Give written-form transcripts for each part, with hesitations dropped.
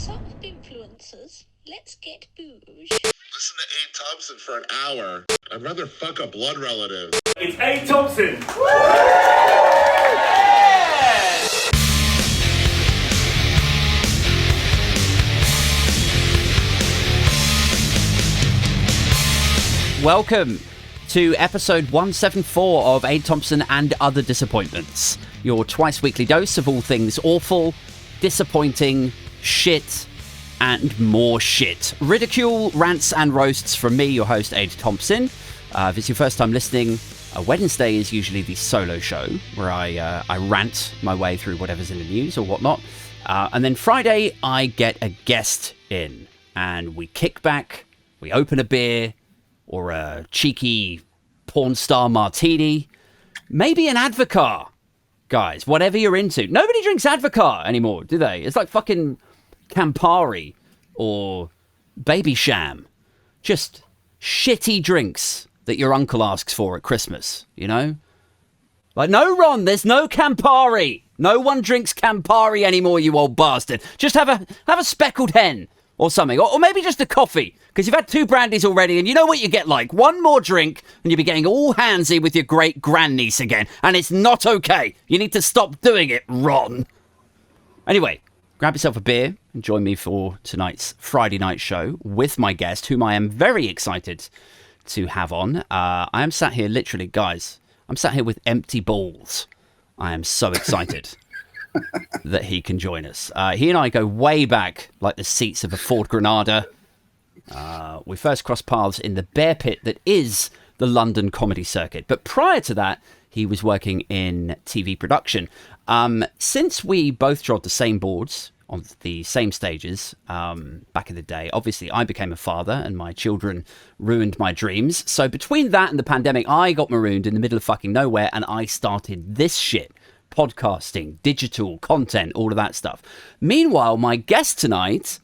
Soft influencers, let's get booze. Listen to Abe Thompson for an hour. I'd rather fuck a blood relative. It's Abe Thompson. Welcome to episode 174 of Abe Thompson and Other Disappointments, your twice weekly dose of all things awful, disappointing, shit, and more shit. Ridicule, rants, and roasts from me, your host, Abe Thompson. If it's your first time listening, Wednesday is usually the solo show where I rant my way through whatever's in the news or whatnot. And then Friday, I get a guest in, and we kick back, we open a beer, or a cheeky porn star martini, maybe an Advocaat, guys, whatever you're into. Nobody drinks Advocaat anymore, do they? It's like fucking Campari or Baby Sham. Just shitty drinks that your uncle asks for at Christmas, you know? Like, no, Ron, there's no Campari. No one drinks Campari anymore, you old bastard. Just have a speckled hen or something, or maybe just a coffee, because you've had 2 brandies already, and you know what you get like. One more drink, and you'll be getting all handsy with your great-grandniece again, and it's not okay. You need to stop doing it, Ron. Anyway, grab yourself a beer and join me for tonight's Friday night show with my guest, whom I am very excited to have on. I am sat here, literally, guys, I'm sat here with empty balls. I am so excited that he can join us. He and I go way back, like the seats of a Ford Granada. We first crossed paths in the bear pit that is the London comedy circuit. But prior to that, he was working in TV production. Since we both trod the same boards on the same stages back in the day, obviously I became a father and my children ruined my dreams. So between that and the pandemic, I got marooned in the middle of fucking nowhere and I started this shit. Podcasting, digital content, all of that stuff. Meanwhile, my guest tonight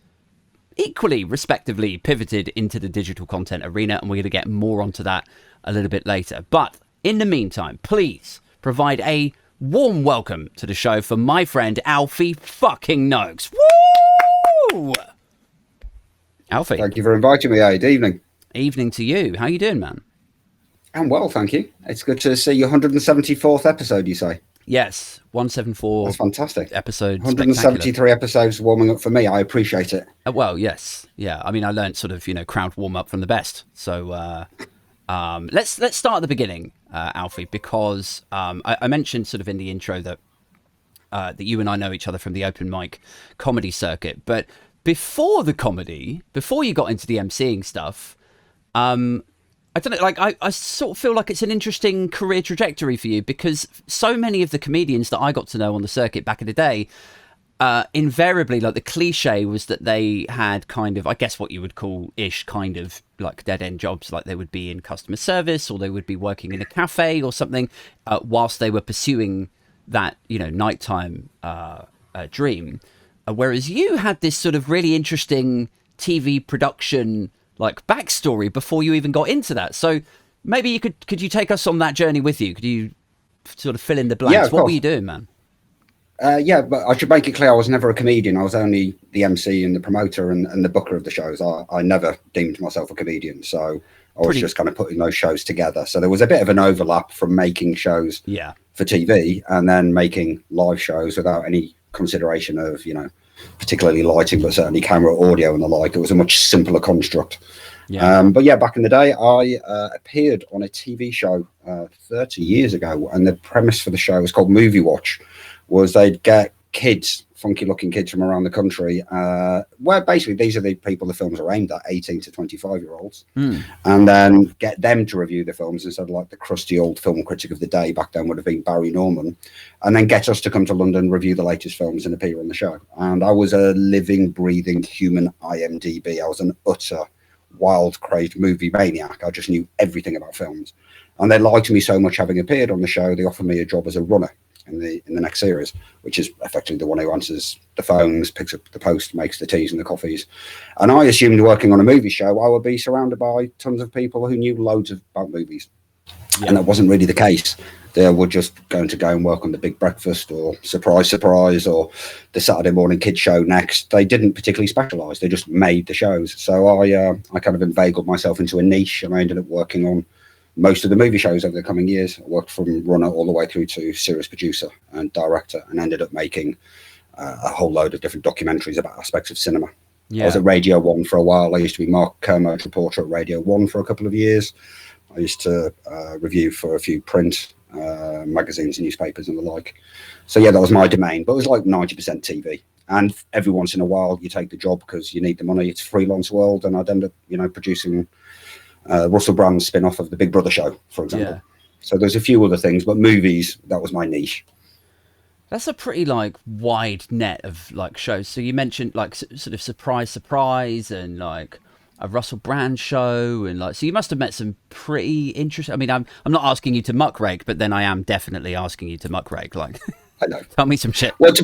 equally respectively pivoted into the digital content arena, and we're going to get more onto that a little bit later. But in the meantime, please provide a warm welcome to the show for my friend Alfie fucking Noakes. Woo! Alfie. Thank you for inviting me, Good evening. Evening to you. How you doing, man? I'm well, thank you. It's good to see your 174th episode, you say? Yes, 174. That's fantastic. Episode 173 episodes warming up for me. I appreciate it. Well, yes. Yeah. I mean, I learned sort of, crowd warm up from the best. So let's start at the beginning, Alfie, because I mentioned sort of in the intro that you and I know each other from the open mic comedy circuit. But before the comedy, before you got into the MCing stuff, I don't know, like, I sort of feel like it's an interesting career trajectory for you, because so many of the comedians that I got to know on the circuit back in the day, invariably, like, the cliche was that they had kind of, I guess what you would call ish kind of like dead-end jobs, like they would be in customer service or they would be working in a cafe or something, whilst they were pursuing that, nighttime dream. Whereas you had this sort of really interesting TV production like backstory before you even got into that. So maybe you could you take us on that journey with you? Could you sort of fill in the blanks? Yeah, what were you doing, man? Yeah, but I should make it clear I was never a comedian. I was only the MC and the promoter and the booker of the shows. I never deemed myself a comedian. So I was just kind of putting those shows together. So there was a bit of an overlap from making shows for TV and then making live shows without any consideration of, particularly lighting, but certainly camera, audio and the like. It was a much simpler construct. But yeah, back in the day, I appeared on a TV show 30 years ago, and the premise for the show was called Movie Watch. Was they'd get kids, funky looking kids from around the country, where basically these are the people the films are aimed at, 18 to 25-year-olds, and then get them to review the films instead of like the crusty old film critic of the day back then would have been Barry Norman, and then get us to come to London, review the latest films and appear on the show. And I was a living, breathing human IMDb. I was an utter wild, crazed movie maniac. I just knew everything about films. And they liked me so much having appeared on the show, they offered me a job as a runner in the next series, which is effectively the one who answers the phones, picks up the post, makes the teas and the coffees. And I assumed working on a movie show, I would be surrounded by tons of people who knew loads about movies. And that wasn't really the case. They were just going to go and work on The Big Breakfast or Surprise, Surprise or the Saturday morning kids show next. They didn't particularly specialise. They just made the shows. So I kind of inveigled myself into a niche, and I ended up working on most of the movie shows over the coming years. I worked from runner all the way through to series producer and director, and ended up making a whole load of different documentaries about aspects of cinema. I was at Radio 1 for a while. I used to be Mark Kermode's reporter at Radio 1 for a couple of years. I used to review for a few print magazines and newspapers and the like. So yeah, that was my domain, but it was like 90% TV. And every once in a while you take the job because you need the money. It's a freelance world, and I'd end up, producing Russell Brand's spin-off of The Big Brother show, for example. So there's a few other things, but movies, that was my niche. That's a pretty wide net of shows. So you mentioned sort of Surprise, and a Russell Brand show, and so you must have met some pretty interesting. I mean, I'm not asking you to muckrake, but then I am definitely asking you to muckrake. I know. Tell me some shit. Well, to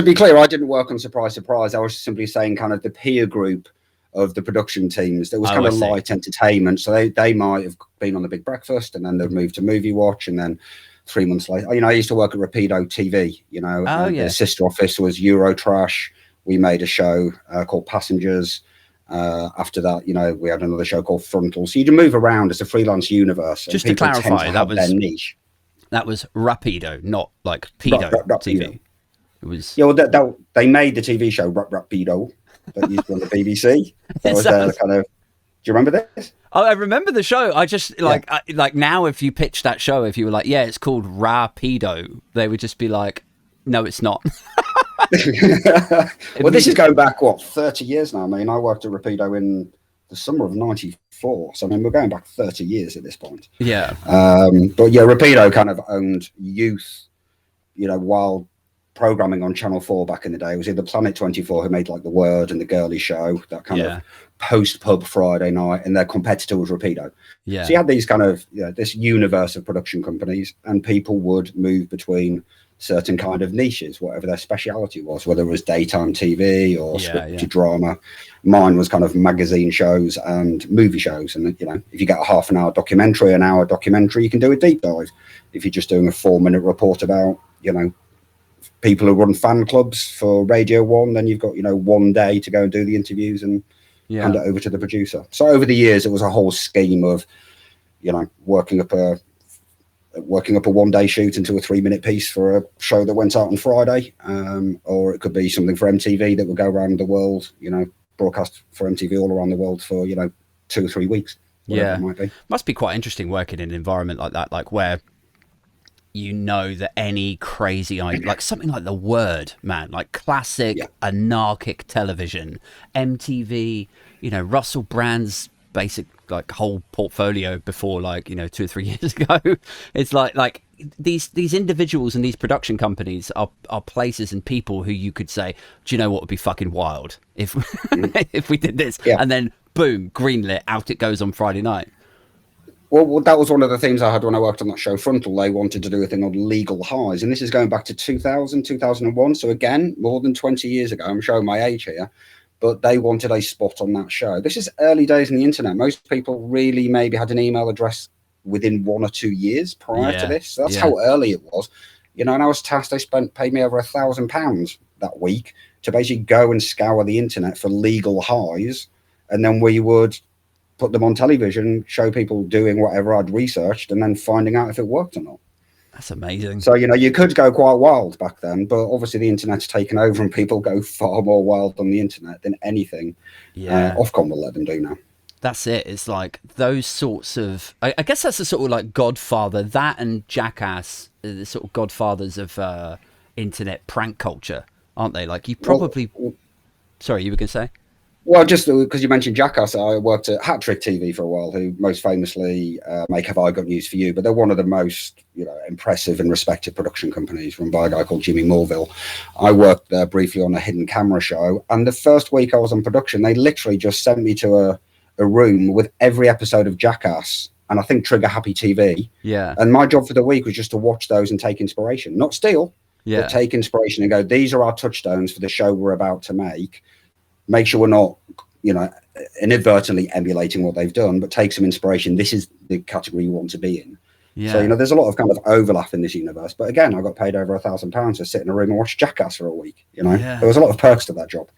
be clear, I didn't work on Surprise. I was simply saying kind of the peer group of the production teams. There was kind of light entertainment, so they might have been on The Big Breakfast, and then they'd moved to Movie Watch, and then 3 months later, I used to work at Rapido TV. The sister office was Eurotrash. We made a show called Passengers. After that, we had another show called Frontal. So you move around as a freelance universe. Just to clarify, that was their niche. That was Rapido, not Pedo TV. It was they made the TV show Rapido that used to be on the BBC. That was kind of. Do you remember this? Oh, I remember the show. I just now, if you pitch that show, if you were it's called Rapido, they would just be like, no, it's not. Well, this is going back 30 years now. I mean, I worked at Rapido in the summer of '94, so I mean we're going back 30 years at this point. Yeah. But yeah, Rapido kind of owned youth, wild programming on Channel 4 back in the day. It was either Planet 24 who made The Word and the Girly Show, that kind of post pub Friday night, and their competitor was Rapido. Yeah. So you had these kind of this universe of production companies, and people would move between certain kind of niches, whatever their speciality was, whether it was daytime TV or scripted drama. Mine was kind of magazine shows and movie shows. And, if you get a half an hour documentary, you can do a deep dive. If you're just doing a 4-minute report about, people who run fan clubs for Radio 1, then you've got, 1 day to go and do the interviews and hand it over to the producer. So over the years, it was a whole scheme of, working up a 1-day shoot into a 3-minute piece for a show that went out on Friday, or it could be something for MTV that would go around the world, broadcast for MTV all around the world for 2 or 3 weeks. It might be. Must be quite interesting working in an environment like that, where that any crazy idea, something like The Word, man, classic anarchic television, MTV, Russell Brand's basic whole portfolio before 2 or 3 years ago. It's like these individuals and these production companies are places and people who you could say, do you know what would be fucking wild if if we did this, and then boom, greenlit, out it goes on Friday night. Well, that was one of the things I had when I worked on that show Frontal. They wanted to do a thing on legal highs, and this is going back to 2000, 2001. So again, more than 20 years ago. I'm showing my age here. But they wanted a spot on that show. This is early days in the internet. Most people really maybe had an email address within 1 or 2 years prior to this. That's how early it was. And I was tasked, they paid me over £1,000 that week to basically go and scour the internet for legal highs. And then we would put them on television, show people doing whatever I'd researched, and then finding out if it worked or not. That's amazing. So, you could go quite wild back then, but obviously the internet's taken over and people go far more wild on the internet than anything Ofcom will let them do now. That's it. It's those sorts of... I guess that's the sort of Godfather, that and Jackass, the sort of godfathers of internet prank culture, aren't they? You probably... Sorry, you were going to say? Well, just because you mentioned Jackass, I worked at Hat Trick TV for a while, who most famously make Have I Got News For You, but they're one of the most impressive and respected production companies run by a guy called Jimmy Morville. I worked there briefly on a hidden camera show, and the first week I was on production, they literally just sent me to a room with every episode of Jackass, and I think Trigger Happy TV. Yeah. And my job for the week was just to watch those and take inspiration, not steal, but take inspiration and go, these are our touchstones for the show we're about to make. Make sure we're not, inadvertently emulating what they've done, but take some inspiration. This is the category you want to be in. Yeah. So, there's a lot of kind of overlap in this universe. But again, I got paid over £1,000 to sit in a room and watch Jackass for a week. Yeah. There was a lot of perks to that job.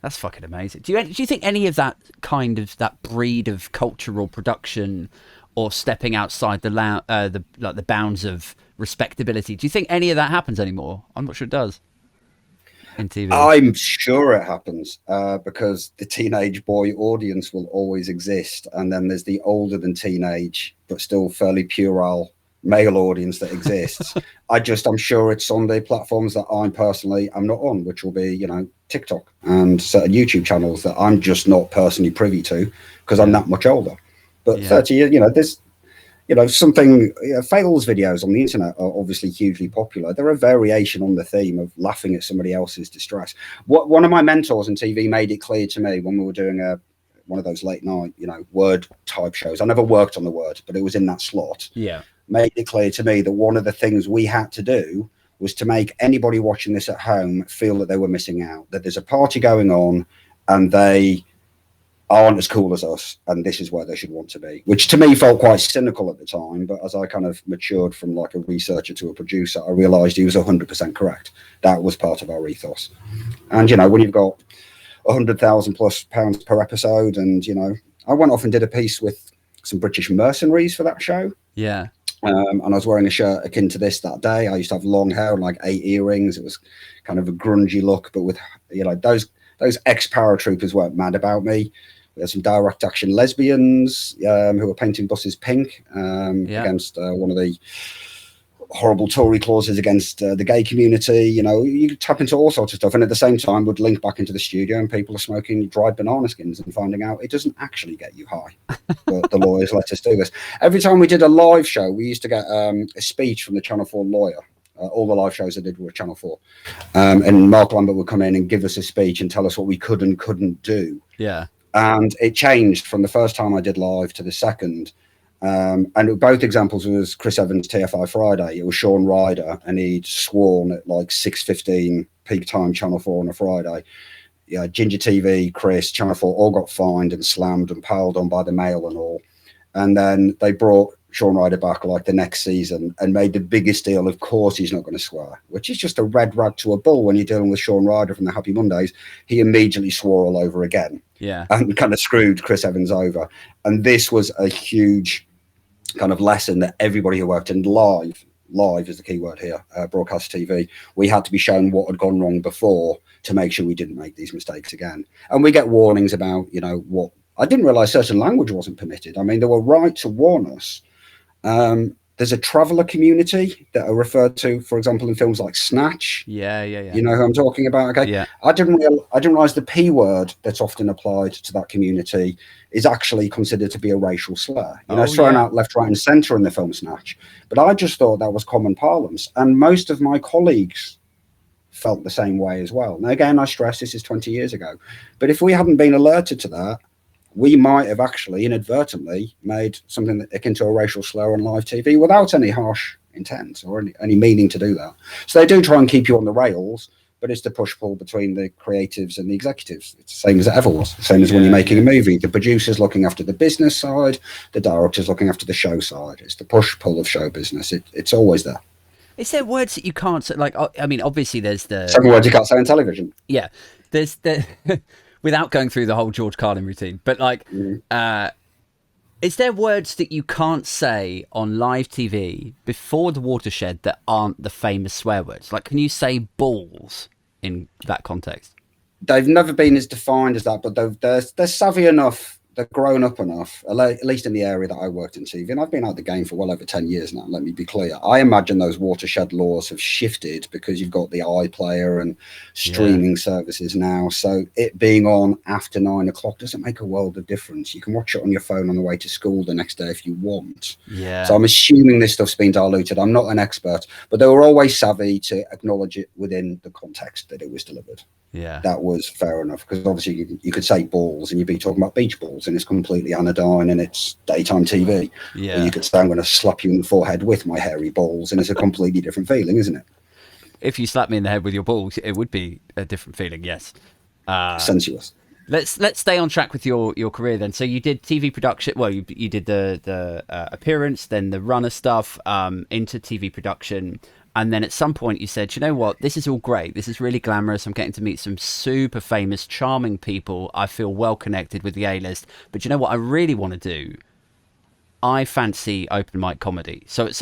That's fucking amazing. Do you think any of that that breed of cultural production or stepping outside the bounds of respectability, do you think any of that happens anymore? I'm not sure it does in TV. I'm sure it happens because the teenage boy audience will always exist, and then there's the older than teenage but still fairly puerile male audience that exists. I'm sure it's on the platforms that I personally am not on, which will be TikTok and certain YouTube channels that I'm just not personally privy to because I'm that much older. But 30 years, there's something. Fails videos on the internet are obviously hugely popular. They're a variation on the theme of laughing at somebody else's distress. One of my mentors in TV made it clear to me when we were doing one of those late night, word type shows. I never worked on the Word, but it was in that slot. Yeah. Made it clear to me that one of the things we had to do was to make anybody watching this at home feel that they were missing out, that there's a party going on and they aren't as cool as us, and this is where they should want to be, which to me felt quite cynical at the time. But as I kind of matured from like a researcher to a producer, I realized he was 100% correct. That was part of our ethos. And, when you've got £100,000+ per episode, and, I went off and did a piece with some British mercenaries for that show. Yeah. And I was wearing a shirt akin to this that day. I used to have long hair and like 8 earrings. It was kind of a grungy look, but with, those ex-paratroopers weren't mad about me. We had some direct action lesbians who were painting buses pink against one of the horrible Tory clauses against the gay community. You tap into all sorts of stuff. And at the same time, would link back into the studio and people are smoking dried banana skins and finding out it doesn't actually get you high. But the lawyers let us do this. Every time we did a live show, we used to get a speech from the Channel 4 lawyer. All the live shows I did were Channel 4. And Mark Lambert would come in and give us a speech and tell us what we could and couldn't do. Yeah. And it changed from the first time I did live to the second. And both examples was Chris Evans' TFI Friday. It was Sean Ryder, and he'd sworn at like 6:15 peak time Channel 4 on a Friday. Yeah, Ginger TV, Chris, Channel 4 all got fined and slammed and piled on by the Mail and all. And then they brought Sean Ryder back like the next season and made the biggest deal. Of course, he's not going to swear, which is just a red rag to a bull when you're dealing with Sean Ryder from the Happy Mondays. He immediately swore all over again. Yeah. And kind of screwed Chris Evans over. And this was a huge kind of lesson that everybody who worked in live is the key word here, broadcast TV, we had to be shown what had gone wrong before to make sure we didn't make these mistakes again. And we get warnings about, what I didn't realize certain language wasn't permitted. I mean, they were right to warn us. There's a traveller community that are referred to, for example, in films like Snatch. Yeah. You know who I'm talking about? Okay. Yeah. I didn't realize the P word that's often applied to that community is actually considered to be a racial slur. It's thrown out left, right, and centre in the film Snatch. But I just thought that was common parlance. And most of my colleagues felt the same way as well. Now, again, I stress this is 20 years ago. But if we hadn't been alerted to that, we might have actually inadvertently made something akin to a racial slur on live TV without any harsh intent or any meaning to do that. So they do try and keep you on the rails, but it's the push-pull between the creatives and the executives. It's the same as it ever was. Same as when you're making a movie. The producer's looking after the business side, the director's looking after the show side. It's the push-pull of show business. It's always there. Is there words that you can't say? Like, I mean, obviously there's the... Some words you can't say on television. Yeah. There's the... Without going through the whole George Carlin routine, but like, is there words that you can't say on live TV before the watershed that aren't the famous swear words? Like, can you say balls in that context? They've never been as defined as that, but they're savvy enough. They're grown up enough, at least in the area that I worked in TV. And I've been out of the game for well over 10 years now, let me be clear. I imagine those watershed laws have shifted because you've got the iPlayer and streaming services now. So it being on after 9 o'clock doesn't make a world of difference. You can watch it on your phone on the way to school the next day if you want. Yeah. So I'm assuming this stuff's been diluted. I'm not an expert, but they were always savvy to acknowledge it within the context that it was delivered. Yeah, that was fair enough, because obviously you could say balls and you'd be talking about beach balls and it's completely anodyne and it's daytime TV. Yeah, or you could say I'm going to slap you in the forehead with my hairy balls and it's a completely different feeling, isn't it? If you slap me in the head with your balls, it would be a different feeling. Yes, sensuous. Let's stay on track with your career then. So you did TV production. Well, you did the appearance, then the runner stuff, into TV production, and then at some point you said, you know what, this is all great. This is really glamorous. I'm getting to meet some super famous, charming people. I feel well connected with the A-list. But you know what I really want to do? I fancy open mic comedy. So at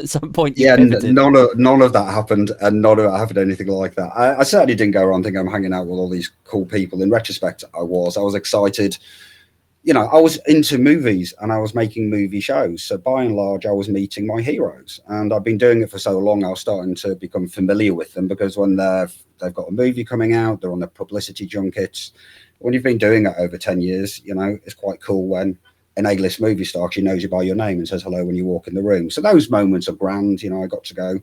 some point, you pivoted. None of that happened, and none of it happened anything like that. I certainly didn't go around thinking I'm hanging out with all these cool people. In retrospect, I was excited. You know, I was into movies and I was making movie shows. So by and large, I was meeting my heroes, and I've been doing it for so long. I was starting to become familiar with them, because when they've got a movie coming out, they're on the publicity junkets. When you've been doing it over 10 years, you know, it's quite cool when an A-list movie star actually knows you by your name and says hello when you walk in the room. So those moments are grand. You know, I got to go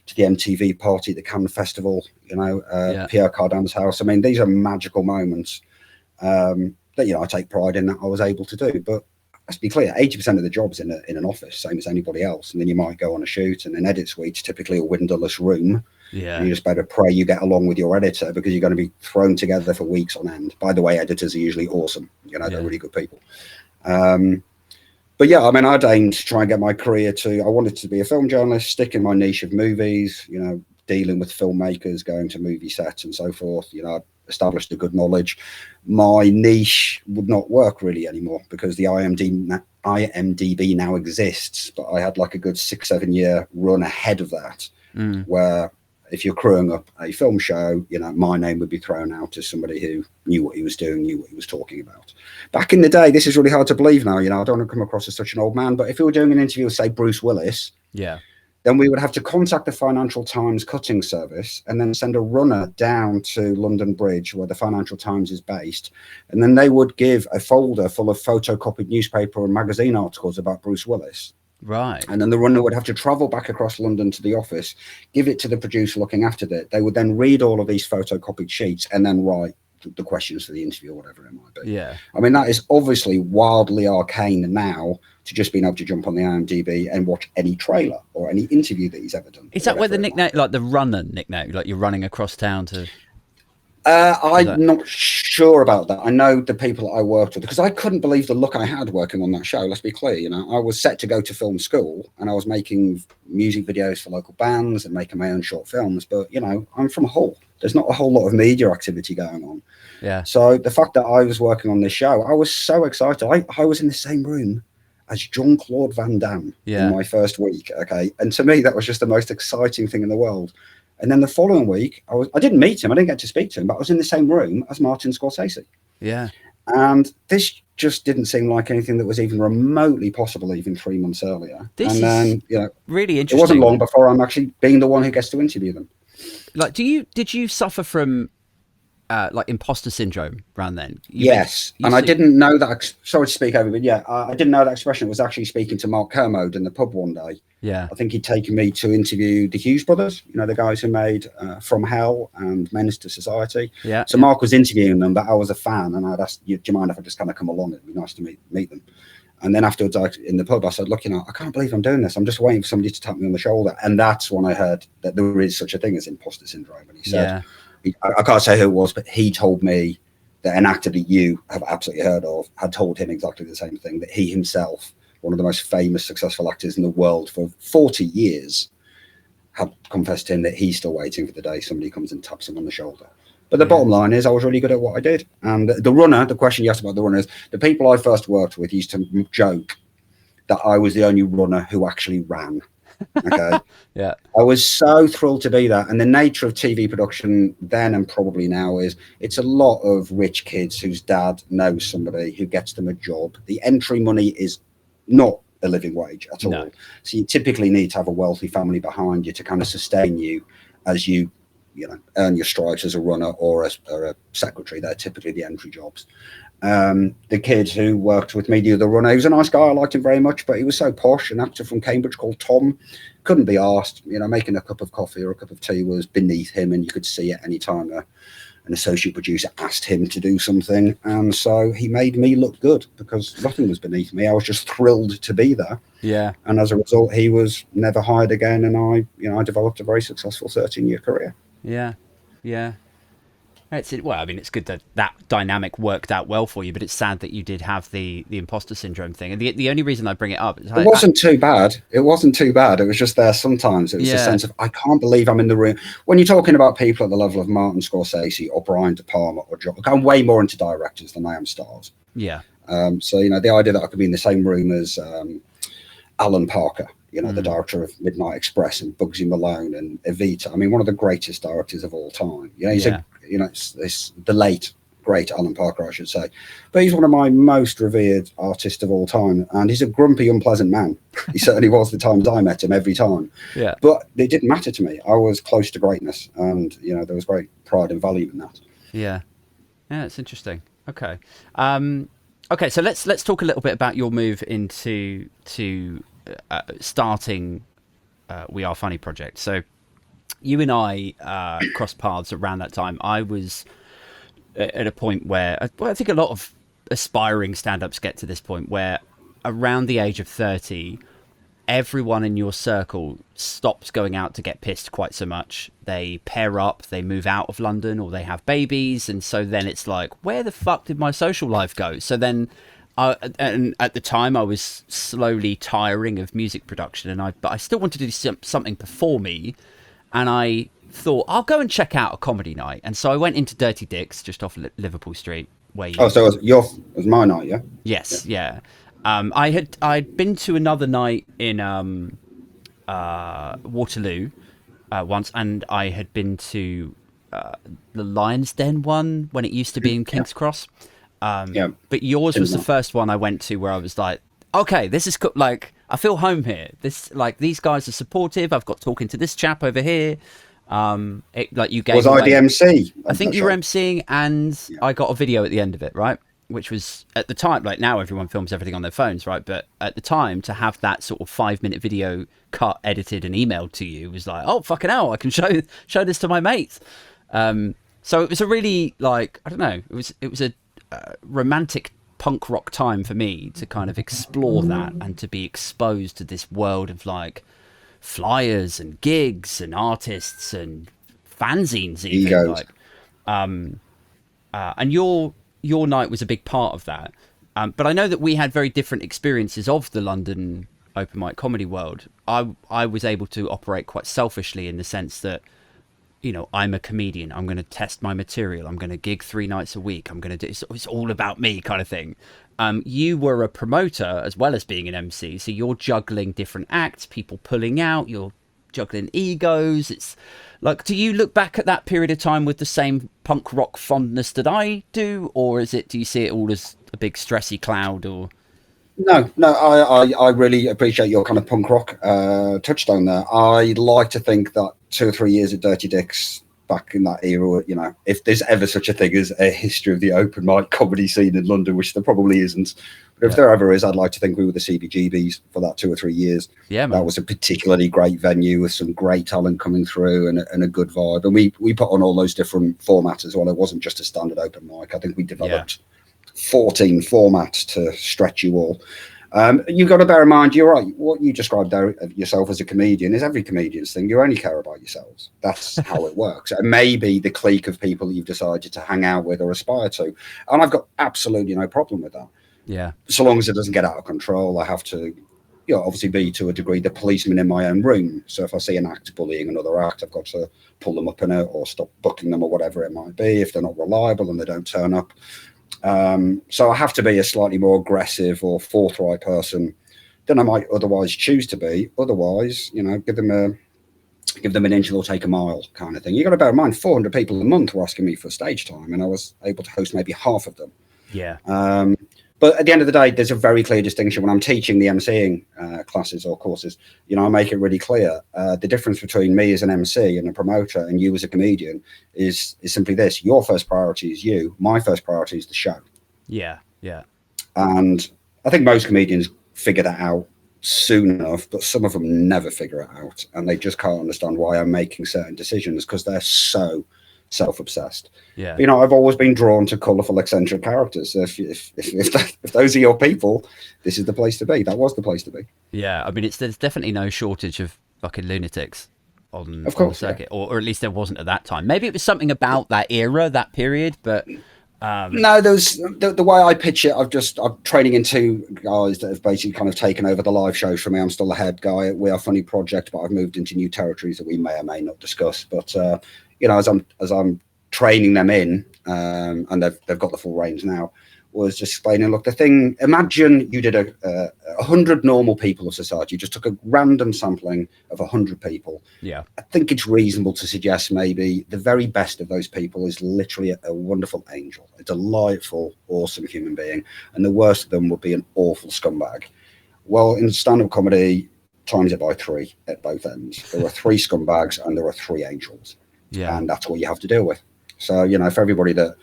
to the MTV party, the Cannes Festival, you know, Pierre Cardin's house. I mean, these are magical moments that, you know, I take pride in that I was able to do. But let's be clear, 80% of the job's in an office, same as anybody else. And then you might go on a shoot, and an edit suite's typically a windowless room. Yeah. And you just better pray you get along with your editor, because you're going to be thrown together for weeks on end. By the way, editors are usually awesome. You know, they're really good people. But yeah, I mean, I'd aimed to try and get my career I wanted to be a film journalist, stick in my niche of movies, you know, dealing with filmmakers, going to movie sets and so forth. You know, I established a good knowledge. My niche would not work really anymore, because the IMDb now exists, but I had like a good 6-7 year run ahead of that, where if you're crewing up a film show, you know, my name would be thrown out as somebody who knew what he was doing, knew what he was talking about. Back in the day, this is really hard to believe now, you know, I don't want to come across as such an old man, but if we were doing an interview with, say, Bruce Willis, then we would have to contact the Financial Times cutting service and then send a runner down to London Bridge, where the Financial Times is based. And then they would give a folder full of photocopied newspaper and magazine articles about Bruce Willis. Right. And then the runner would have to travel back across London to the office, give it to the producer looking after it. They would then read all of these photocopied sheets and then write the questions for the interview or whatever it might be. Yeah. I mean, that is obviously wildly arcane now, to just being able to jump on the IMDb and watch any trailer or any interview that he's ever done. Is that where the nickname, like the runner nickname, like you're running across town to... I'm not sure about that. I know the people I worked with, because I couldn't believe the luck I had working on that show. Let's be clear, you know, I was set to go to film school, and I was making music videos for local bands and making my own short films. But, you know, I'm from Hull. There's not a whole lot of media activity going on. Yeah. So the fact that I was working on this show, I was so excited. I was in the same room as Jean-Claude Van Damme in my first week. Okay. And to me, that was just the most exciting thing in the world. And then the following week, I didn't meet him. I didn't get to speak to him, but I was in the same room as Martin Scorsese. Yeah. And this just didn't seem like anything that was even remotely possible even 3 months earlier. This is you know, really interesting. It wasn't long before I'm actually being the one who gets to interview them. Like, did you suffer from like imposter syndrome around then? Yes. And I didn't know that. Sorry to speak over, but yeah, I didn't know that expression. It was actually speaking to Mark Kermode in the pub one day. Yeah. I think he'd taken me to interview the Hughes brothers, you know, the guys who made From Hell and Menace to Society. Yeah. So Mark was interviewing them, but I was a fan, and I'd asked, do you mind if I just kind of come along? It'd be nice to meet them. And then afterwards, in the pub, I said, look, you know, I can't believe I'm doing this. I'm just waiting for somebody to tap me on the shoulder. And that's when I heard that there is such a thing as imposter syndrome. And he said, I can't say who it was, but he told me that an actor that you have absolutely heard of had told him exactly the same thing, that he himself, one of the most famous, successful actors in the world for 40 years, had confessed to him that he's still waiting for the day somebody comes and taps him on the shoulder. But the bottom line is I was really good at what I did. And the runner, the question you asked about the runners, the people I first worked with used to joke that I was the only runner who actually ran. Okay. Yeah. I was so thrilled to be that. And the nature of TV production then and probably now is it's a lot of rich kids whose dad knows somebody who gets them a job. The entry money is not a living wage at all. No. So you typically need to have a wealthy family behind you to kind of sustain you as you earn your stripes as a runner or a secretary. They're typically the entry jobs. The kid who worked with me, the runner, he was a nice guy. I liked him very much, but he was so posh. An actor from Cambridge called Tom, couldn't be asked. You know, making a cup of coffee or a cup of tea was beneath him, and you could see at any time an associate producer asked him to do something, and so he made me look good because nothing was beneath me. I was just thrilled to be there. Yeah, and as a result, he was never hired again, and I developed a very successful 13-year career. Yeah, yeah. Well, I mean, it's good that that dynamic worked out well for you, but it's sad that you did have the imposter syndrome thing. And the only reason I bring it up is It wasn't too bad. It wasn't too bad. It was just there sometimes. It was a sense of, I can't believe I'm in the room. When you're talking about people at the level of Martin Scorsese or Brian De Palma or John, I'm way more into directors than I am stars. Yeah. So, you know, the idea that I could be in the same room as Alan Parker, you know, the director of Midnight Express and Bugsy Malone and Evita. I mean, one of the greatest directors of all time. You know, it's the late great Alan Parker, I should say. But he's one of my most revered artists of all time. And he's a grumpy, unpleasant man. He certainly was the times I met him every time. Yeah. But it didn't matter to me. I was close to greatness. And, you know, there was great pride and value in that. Yeah. Yeah, it's interesting. Okay. Okay, so let's talk a little bit about your move into starting We Are Funny project. So you and I crossed paths around that time. I was at a point where, I think a lot of aspiring stand-ups get to this point where around the age of 30, everyone in your circle stops going out to get pissed quite so much. They pair up, they move out of London, or they have babies, and so then it's like, where the fuck did my social life go? So then, and at the time, I was slowly tiring of music production, but I still wanted to do something before me, and I thought, I'll go and check out a comedy night. And so I went into Dirty Dick's, just off Liverpool Street, where you... Oh, so it was my night, yeah? Yes, yeah. I'd been to another night in Waterloo once, and I had been to the Lion's Den one when it used to be in King's Cross. But yours was the first one I went to where I was like, okay, this is cool. Like, I feel home here. These guys are supportive. I've got talking to this chap over here. You gave. Was I the MC? I think you were MCing, and I got a video at the end of it, right? Which was at the time, like now everyone films everything on their phones, right? But at the time, to have that sort of 5-minute video cut, edited, and emailed to you was like, oh fucking hell, I can show this to my mates. So it was a really I don't know, it was a romantic punk rock time for me to kind of explore that and to be exposed to this world of like flyers and gigs and artists and fanzines even. And your night was a big part of that. But I know that we had very different experiences of the London open mic comedy world. I was able to operate quite selfishly in the sense that, you know, I'm a comedian. I'm going to test my material. I'm going to gig 3 nights a week. I'm going to do it's all about me kind of thing. You were a promoter as well as being an MC. So you're juggling different acts, people pulling out, you're juggling egos. It's like, do you look back at that period of time with the same punk rock fondness that I do? Or do you see it all as a big stressy cloud or... No, I really appreciate your kind of punk rock touchstone there. I like to think that 2 or 3 years at Dirty Dick's back in that era, you know, if there's ever such a thing as a history of the open mic comedy scene in London, which there probably isn't, but if there ever is, I'd like to think we were the CBGBs for that 2 or 3 years. Yeah, man. That was a particularly great venue with some great talent coming through and a good vibe. And we put on all those different formats as well. It wasn't just a standard open mic. I think we developed 14 formats to stretch you all. You've got to bear in mind, you're right, what you described there yourself as a comedian is every comedian's thing. You only care about yourselves. That's how it works. And maybe the clique of people you've decided to hang out with or aspire to. And I've got absolutely no problem with that. Yeah. So long as it doesn't get out of control, I have to, you know, obviously be to a degree the policeman in my own room. So if I see an act bullying another act, I've got to pull them up in it or stop booking them or whatever it might be if they're not reliable and they don't turn up. So I have to be a slightly more aggressive or forthright person than I might otherwise choose to be. Otherwise, you know, give them an inch and they'll take a mile kind of thing. You got to bear in mind, 400 people a month were asking me for stage time, and I was able to host maybe half of them. Yeah. But at the end of the day, there's a very clear distinction when I'm teaching the MCing classes or courses. You know, I make it really clear. The difference between me as an MC and a promoter and you as a comedian is simply this. Your first priority is you. My first priority is the show. Yeah, yeah. And I think most comedians figure that out soon enough, but some of them never figure it out. And they just can't understand why I'm making certain decisions because they're so self-obsessed. Yeah. You know, I've always been drawn to colourful, eccentric characters. So if those are your people, this is the place to be. That was the place to be. Yeah, I mean, there's definitely no shortage of fucking lunatics on Of course, the circuit, or at least there wasn't at that time. Maybe it was something about that era, that period, but no, there's the way I pitch it. I'm training in two guys that have basically kind of taken over the live shows for me. I'm still the head guy. We are Funny Project, but I've moved into new territories that we may or may not discuss. But as I'm training them in, and they've got the full range now, was just explaining, look, the thing, imagine you did 100 normal people of society. You just took a random sampling of 100 people. Yeah. I think it's reasonable to suggest maybe the very best of those people is literally a wonderful angel, a delightful, awesome human being. And the worst of them would be an awful scumbag. Well, in stand-up comedy, times it by 3 at both ends. There are 3 scumbags and there are 3 angels. Yeah. And that's what you have to deal with. So, for everybody that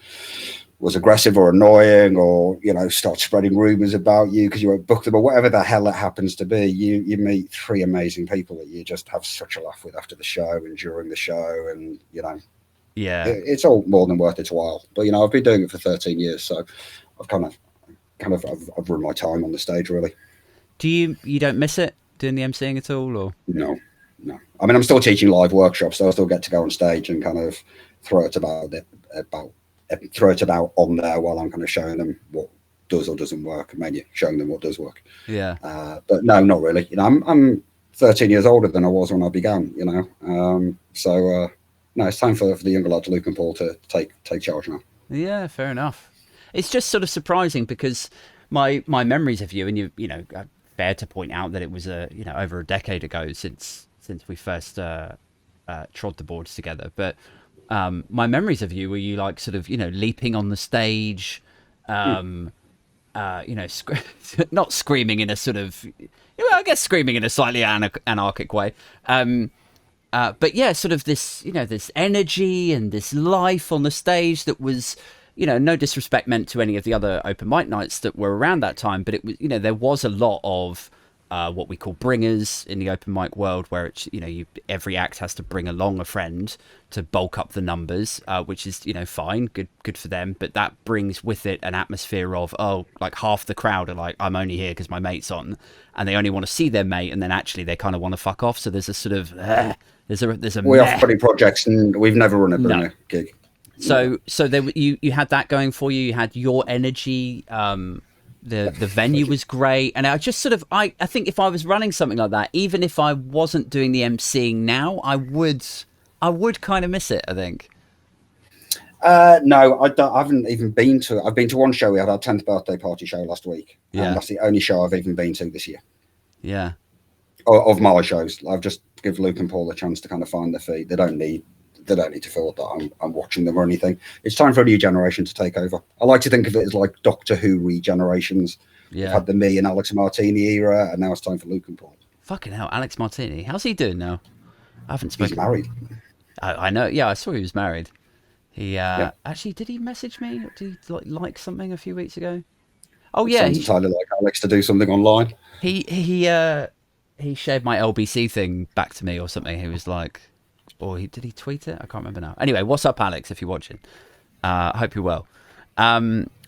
was aggressive or annoying or, start spreading rumors about you because you won't book them or whatever the hell it happens to be, you meet 3 amazing people that you just have such a laugh with after the show and during the show. And, yeah, it's all more than worth its while. But, I've been doing it for 13 years. So I've I've run my time on the stage, really. Do you don't miss it doing the emceeing at all, or? No. I mean, I'm still teaching live workshops, so I still get to go on stage and kind of throw it about on there while I'm kind of showing them what does or doesn't work, and maybe showing them what does work. Yeah. But no, not really. I'm 13 years older than I was when I began. So it's time for the younger lads, Luke and Paul, to take charge now. Yeah, fair enough. It's just sort of surprising because my memories of you, and you fair to point out that it was over a decade ago since we first trod the boards together, but. My memories of you were you like sort of leaping on the stage, not screaming in a sort of, I guess screaming in a slightly anarchic way, but yeah, sort of this this energy and this life on the stage that was no disrespect meant to any of the other open mic nights that were around that time, but it was there was a lot of what we call bringers in the open mic world, where it's every act has to bring along a friend to bulk up the numbers, which is fine, good for them, but that brings with it an atmosphere of like half the crowd are like, I'm only here because my mate's on, and they only want to see their mate, and then actually they kind of want to fuck off. So there's a sort of there's a we have funny projects and we've never run a bringer gig. So there you had that going for you. You had your energy. The venue was great, and I just sort of I think if I was running something like that, even if I wasn't doing the emceeing now, I would kind of miss it, I think. No, I haven't even been to. I've been to one show. We had our 10th birthday party show last week. Yeah, and that's the only show I've even been to this year. Yeah, of my shows, I've just give Luke and Paul a chance to kind of find their feet. They don't need to feel that I'm watching them or anything. It's time for a new generation to take over. I like to think of it as like Doctor Who regenerations. Yeah. We've had the me and Alex Martini era, and now it's time for Luke and Paul. Fucking hell, Alex Martini. How's he doing now? I haven't spoken. He's married. I know. Yeah, I saw he was married. He actually, did he message me? Did he like something a few weeks ago? Oh yeah, Sounds entirely like Alex to do something online. He shared my LBC thing back to me or something. He was like, or did he tweet it? I can't remember now. Anyway, what's up, Alex? If you're watching, I hope you're well.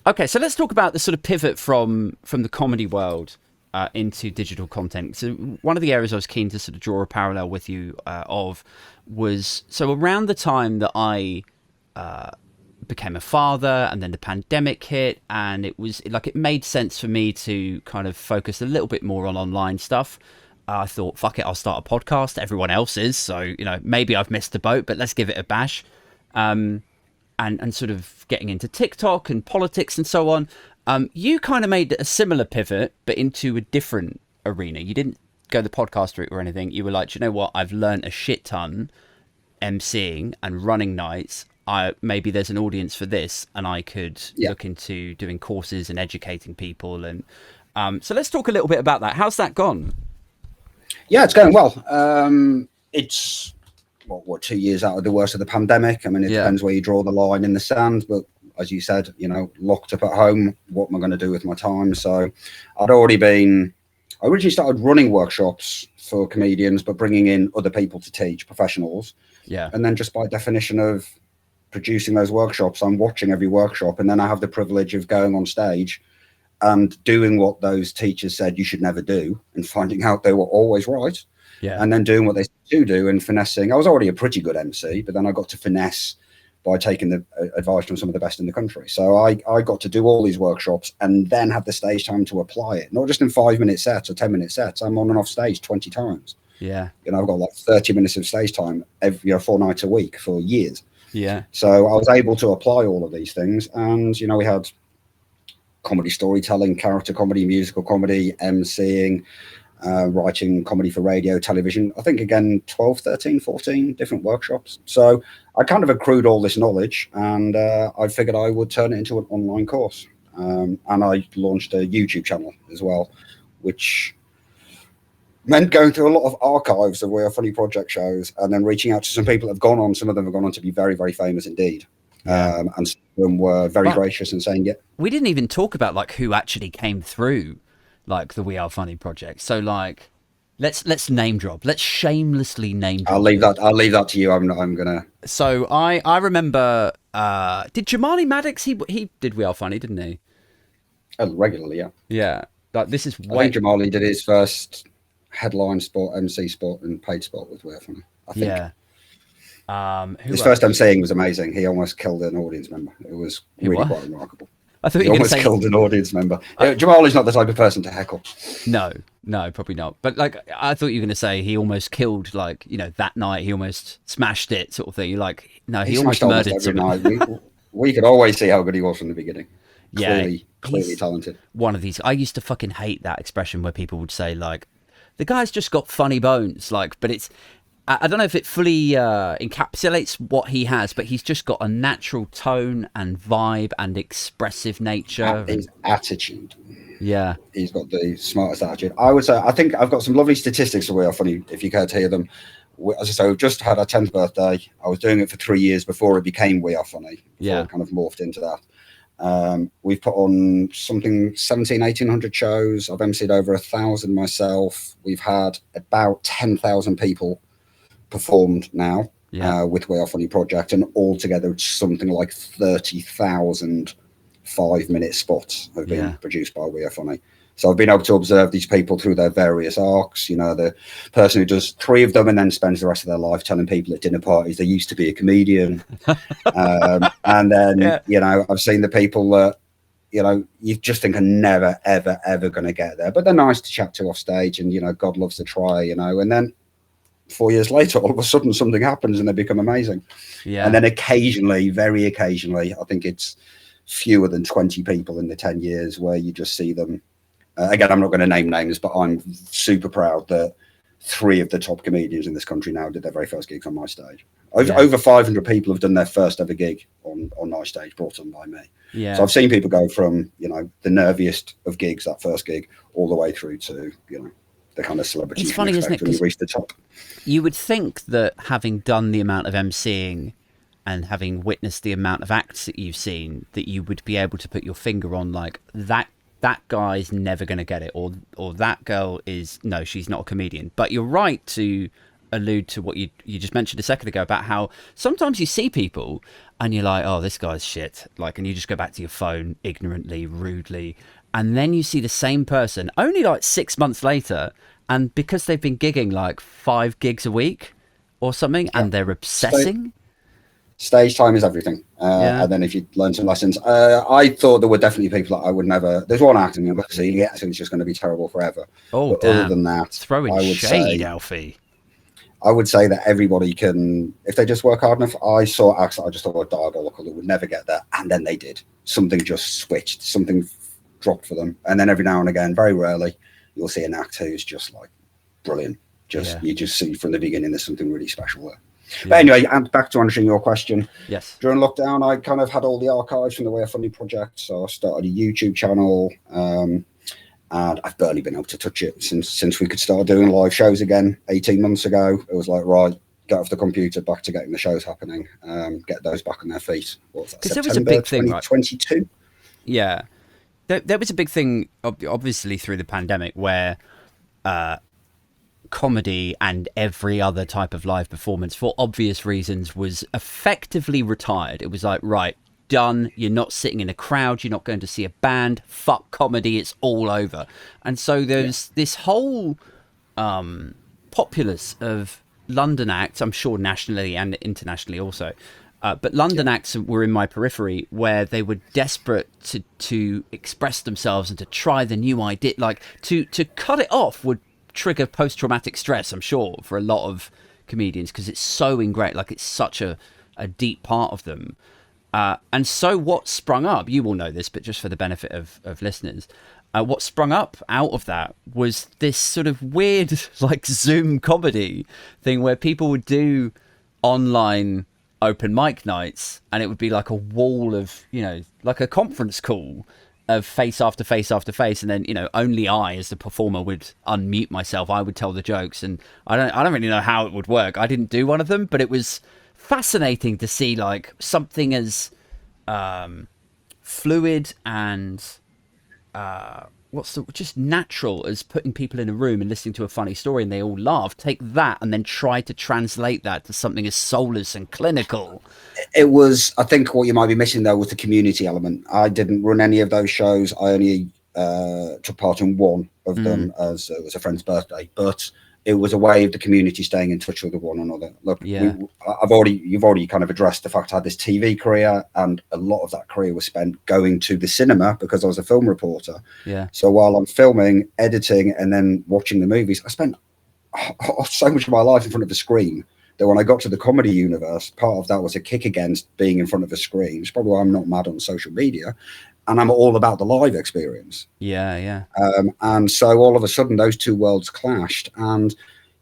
Okay, so let's talk about the sort of pivot from the comedy world into digital content. So one of the areas I was keen to sort of draw a parallel with you was so around the time that I became a father, and then the pandemic hit, and it was like it made sense for me to kind of focus a little bit more on online stuff. I thought, fuck it, I'll start a podcast. Everyone else is, so maybe I've missed the boat, but let's give it a bash. And sort of getting into TikTok and politics and so on. You kind of made a similar pivot, but into a different arena. You didn't go the podcast route or anything. You were like, you know what? I've learned a shit ton emceeing and running nights. Maybe there's an audience for this, and I could look into doing courses and educating people. And so let's talk a little bit about that. How's that gone? Yeah, it's going well. It's what 2 years out of the worst of the pandemic. I mean, it depends where you draw the line in the sand, but as you said, locked up at home, what am I going to do with my time? So I originally started running workshops for comedians, but bringing in other people to teach, professionals. Yeah. And then just by definition of producing those workshops, I'm watching every workshop, and then I have the privilege of going on stage and doing what those teachers said you should never do, and finding out they were always right. Yeah. and then doing what they do and finessing. I was already a pretty good MC, but then I got to finesse by taking the advice from some of the best in the country. So I got to do all these workshops and then have the stage time to apply it, not just in 5-minute sets or 10-minute sets. I'm on and off stage 20 times. Yeah. You know, I've got like 30 minutes of stage time every 4 nights a week for years. Yeah. So I was able to apply all of these things. And, you know, we had comedy storytelling, character comedy, musical comedy, MCing, writing comedy for radio, television. I think, again, 12, 13, 14 different workshops. So I kind of accrued all this knowledge, and I figured I would turn it into an online course. And I launched a YouTube channel as well, which meant going through a lot of archives of We Are Funny project shows and then reaching out to some people that have gone on. Some of them have gone on to be very, very famous indeed. And some of them were very gracious and saying, yeah. We didn't even talk about like who actually came through like the We Are Funny project. So like, let's name drop. Let's shamelessly name drop. I'll leave that to you. I'm gonna. So I remember. Did Jamali Maddox? He did We Are Funny, didn't he? Oh, regularly, yeah. Yeah. Like this is. I think Jamali did his first headline spot, MC spot, and paid spot with We Are Funny. I think. Yeah. His first MCing was amazing. He almost killed an audience member. It was really quite remarkable. I thought he you almost killed an audience member. Jamal is not the type of person to heckle. No, probably not. But like, I thought you were going to say he almost killed, like, you know, that night he almost smashed it, sort of thing. You're like, no, he almost murdered someone. We could always see how good he was from the beginning. Yeah, clearly talented. One of these. I used to fucking hate that expression where people would say like, the guy's just got funny bones. Like, but it's. I don't know if it fully encapsulates what he has, but he's just got a natural tone and vibe and expressive nature. His attitude. Yeah. He's got the smartest attitude. I would say, I think I've got some lovely statistics for We Are Funny, if you care to hear them. As I say, we've just had our 10th birthday. I was doing it for 3 years before it became We Are Funny. Yeah. It kind of morphed into that. We've put on something 1,800 shows. I've emceed over 1,000 myself. We've had about 10,000 people performed now with We Are Funny project, and altogether it's something like 30,000 5-minute spots have been produced by We Are Funny. So I've been able to observe these people through their various arcs. You know, the person who does 3 of them and then spends the rest of their life telling people at dinner parties they used to be a comedian. And then, you know, I've seen the people that, you know, you just think are never, ever, ever going to get there. But they're nice to chat to off stage, and, you know, God loves to try, you know. And then 4 years later, all of a sudden something happens and they become amazing. Yeah. And then occasionally, very occasionally, I think it's fewer than 20 people in the 10 years where you just see them. Again, I'm not going to name names, but I'm super proud that 3 of the top comedians in this country now did their very first gigs on my stage. Over 500 people have done their first ever gig on my stage, brought on by me. Yeah. So I've seen people go from, you know, the nerviest of gigs, that first gig, all the way through to, you know, the kind of celebrity. It's funny, isn't it? When you reach the top. You would think that having done the amount of MCing and having witnessed the amount of acts that you've seen, that you would be able to put your finger on like that guy's never going to get it, or that girl is, no, she's not a comedian. But you're right to allude to what you just mentioned a second ago about how sometimes you see people and you're like, oh, this guy's shit, like, and you just go back to your phone ignorantly, rudely, and then you see the same person only like 6 months later, and because they've been gigging like 5 gigs a week or something, and they're obsessing. Stage time is everything. And then if you learn some lessons, I thought there were definitely people that I would never. There's one acting member, so the acting is just going to be terrible forever. Oh, but damn. Other than that, throwing shade, Alfie. I would say that everybody can, if they just work hard enough. I saw acts that I just thought were diabolical that would never get there, and then they did. Something just switched. Something dropped for them, and then every now and again, very rarely, you'll see an act who's just like brilliant. You just see from the beginning there's something really special there. But anyway, and back to answering your question. Yes. During lockdown, I kind of had all the archives from the We Are Funny project, so I started a YouTube channel, and I've barely been able to touch it since we could start doing live shows again 18 months ago. It was like, right, get off the computer, back to getting the shows happening, get those back on their feet. What was that? Because there was a big thing, 2022. Right? Yeah. There was a big thing, obviously, through the pandemic where comedy and every other type of live performance, for obvious reasons, was effectively retired. It was like, right, done. You're not sitting in a crowd. You're not going to see a band. Fuck comedy. It's all over. And so there's this whole populace of London acts, I'm sure nationally and internationally also, but London acts were in my periphery where they were desperate to express themselves and to try the new idea. Like to cut it off would trigger post-traumatic stress, I'm sure, for a lot of comedians, because it's so ingrained, like it's such a deep part of them. And so what sprung up, you will know this, but just for the benefit of listeners, what sprung up out of that was this sort of weird, like, Zoom comedy thing where people would do online open mic nights, and it would be like a wall of, you know, like a conference call of face after face after face, and then, you know, only I, as the performer, would unmute myself. I would tell the jokes, and I don't really know how it would work. I didn't do one of them, but it was fascinating to see, like, something as fluid and just natural as putting people in a room and listening to a funny story and they all laugh. Take that and then try to translate that to something as soulless and clinical. It was, I think what you might be missing though was the community element. I didn't run any of those shows. I only took part in one of them, as it was a friend's birthday, but it was a way of the community staying in touch with one another. Look, yeah. You've already kind of addressed the fact I had this TV career, and a lot of that career was spent going to the cinema because I was a film reporter. Yeah. So while I'm filming, editing, and then watching the movies, I spent so much of my life in front of the screen that when I got to the comedy universe, part of that was a kick against being in front of a screen. It's probably why I'm not mad on social media. And I'm all about the live experience. Yeah. And so all of a sudden, those two worlds clashed. And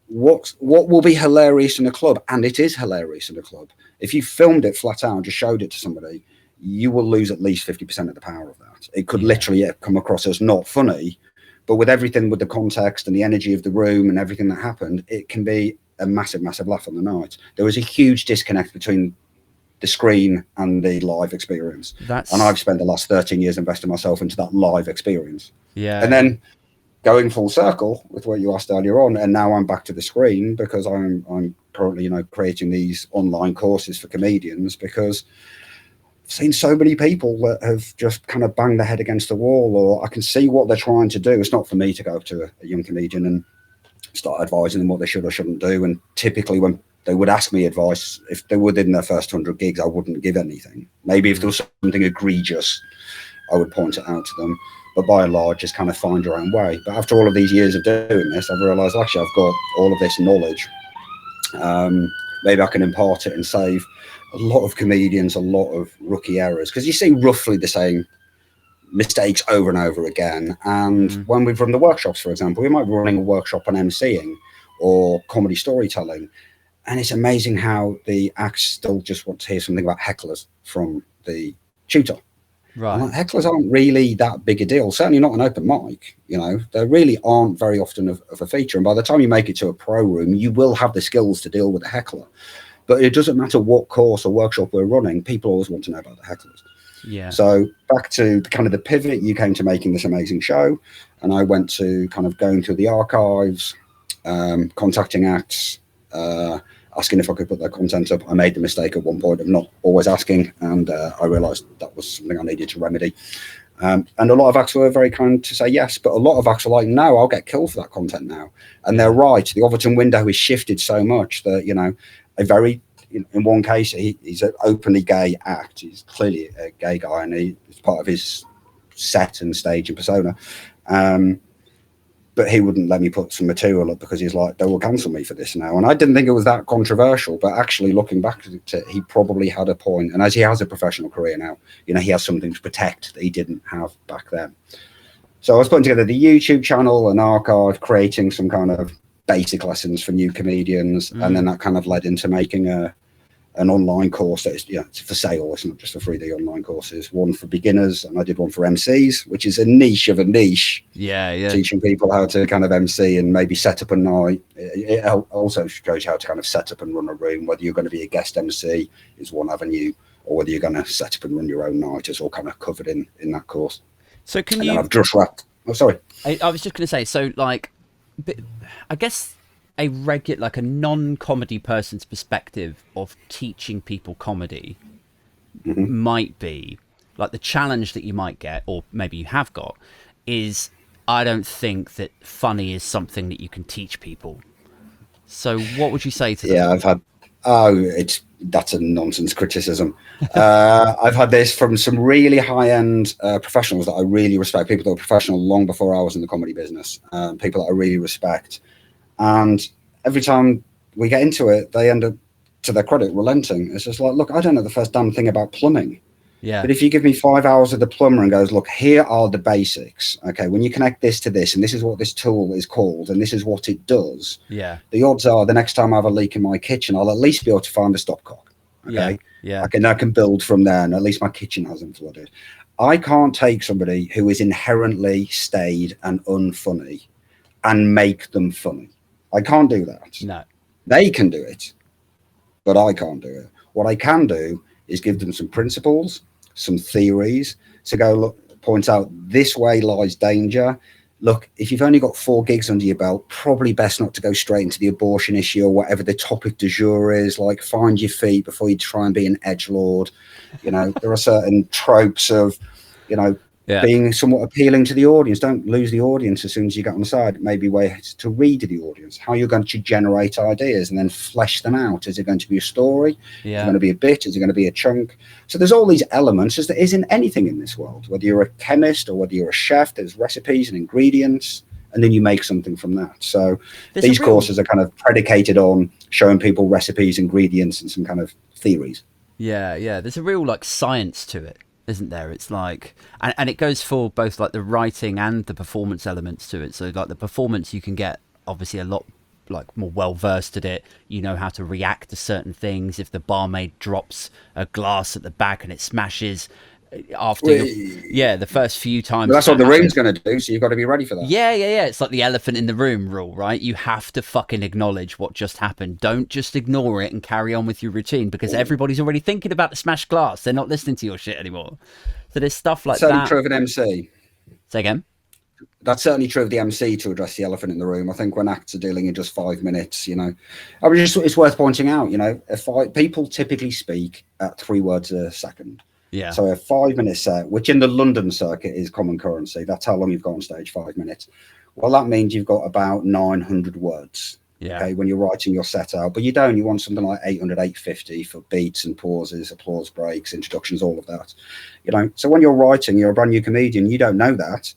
what will be hilarious in a club, and it is hilarious in a club, if you filmed it flat out and just showed it to somebody, you will lose at least 50% of the power of that. It could literally come across as not funny, but with everything, with the context and the energy of the room and everything that happened, it can be a massive, massive laugh on the night. There was a huge disconnect between the screen and the live experience. And I've spent the last 13 years investing myself into that live experience. Yeah. And then going full circle with what you asked earlier on, and now I'm back to the screen because I'm currently, you know, creating these online courses for comedians, because I've seen so many people that have just kind of banged their head against the wall, or I can see what they're trying to do. It's not for me to go up to a young comedian and start advising them what they should or shouldn't do. And typically when they would ask me advice, if they were in their first 100 gigs, I wouldn't give anything. Maybe if there was something egregious, I would point it out to them. But by and large, just kind of find your own way. But after all of these years of doing this, I've realised, actually, I've got all of this knowledge. Maybe I can impart it and save a lot of comedians a lot of rookie errors. Because you see roughly the same mistakes over and over again. And when we've run the workshops, for example, we might be running a workshop on emceeing or comedy storytelling. And it's amazing how the acts still just want to hear something about hecklers from the tutor. Right. Like, hecklers aren't really that big a deal. Certainly not an open mic. You know, they really aren't very often of a feature. And by the time you make it to a pro room, you will have the skills to deal with a heckler. But it doesn't matter what course or workshop we're running. People always want to know about the hecklers. Yeah. So back to kind of the pivot, you came to making this amazing show, and I went to kind of going through the archives, contacting acts, asking if I could put their content up. I made the mistake at one point of not always asking, and I realised that was something I needed to remedy. And a lot of acts were very kind to say yes, but a lot of acts are like, no, I'll get killed for that content now. And they're right. The Overton window has shifted so much that, you know, in one case, he's an openly gay act. He's clearly a gay guy, and it's part of his set and stage and persona. But he wouldn't let me put some material up because he's like, they will cancel me for this now. And I didn't think it was that controversial, but actually looking back at it, he probably had a point. And as he has a professional career now, you know, he has something to protect that he didn't have back then. So I was putting together the YouTube channel, an archive, creating some kind of basic lessons for new comedians. And then that kind of led into making an online course that is, it's for sale. It's not just for 3D online courses. One for beginners, and I did one for MCs, which is a niche of a niche. Yeah. Teaching people how to kind of MC and maybe set up a night. It also shows you how to kind of set up and run a room. Whether you're going to be a guest MC is one avenue, or whether you're going to set up and run your own night is all kind of covered in that course. So can and you? I've just wrapped. Oh, sorry. I was just going to say. So like, I guess a non-comedy person's perspective of teaching people comedy might be like the challenge that you might get, or maybe you have got, is I don't think that funny is something that you can teach people. So what would you say to them? Yeah, I've had. That's a nonsense criticism. I've had this from some really high-end professionals that I really respect. People that were professional long before I was in the comedy business. People that I really respect. And every time we get into it, they end up, to their credit, relenting. It's just like, look, I don't know the first damn thing about plumbing. Yeah. But if you give me 5 hours of the plumber and goes, look, here are the basics. Okay, when you connect this to this, and this is what this tool is called, and this is what it does. Yeah. The odds are the next time I have a leak in my kitchen, I'll at least be able to find the stopcock. Okay. Yeah. I can build from there, and at least my kitchen hasn't flooded. I can't take somebody who is inherently staid and unfunny and make them funny. I can't do that. No. They can do it, but I can't do it. What I can do is give them some principles, some theories to go, look, point out this way lies danger. Look, if you've only got 4 gigs under your belt, probably best not to go straight into the abortion issue or whatever the topic du jour is. Like, find your feet before you try and be an edgelord. You know, there are certain tropes of, you know, being somewhat appealing to the audience. Don't lose the audience as soon as you get on the side. Maybe ways to read the audience, how you're going to generate ideas and then flesh them out. Is it going to be a story? Is it going to be a bit? Is it going to be a chunk? So there's all these elements, as there isn't anything in this world. Whether you're a chemist or whether you're a chef, there's recipes and ingredients, and then you make something from that. So these courses are kind of predicated on showing people recipes, ingredients, and some kind of theories. Yeah. There's a real like science to it, isn't there? It's like, and it goes for both like the writing and the performance elements to it. So like the performance, you can get obviously a lot like more well versed at it. You know how to react to certain things. If the barmaid drops a glass at the back and it smashes after the first few times. Well, that's what the room's going to do, so you've got to be ready for that. Yeah. It's like the elephant in the room rule, right? You have to fucking acknowledge what just happened. Don't just ignore it and carry on with your routine, because everybody's already thinking about the smashed glass. They're not listening to your shit anymore. So there's stuff like certainly that. True of an MC. Say again? That's certainly true of the MC to address the elephant in the room. I think when acts are dealing in just 5 minutes, you know, I mean, it's worth pointing out, you know, people typically speak at 3 words a second. Yeah. So a 5 minute set, which in the London circuit is common currency. That's how long you've got on stage, 5 minutes. Well, that means you've got about 900 words. Yeah. Okay, when you're writing your set out, but you want something like 800, 850 for beats and pauses, applause breaks, introductions, all of that. You know, so when you're writing, you're a brand new comedian, you don't know that.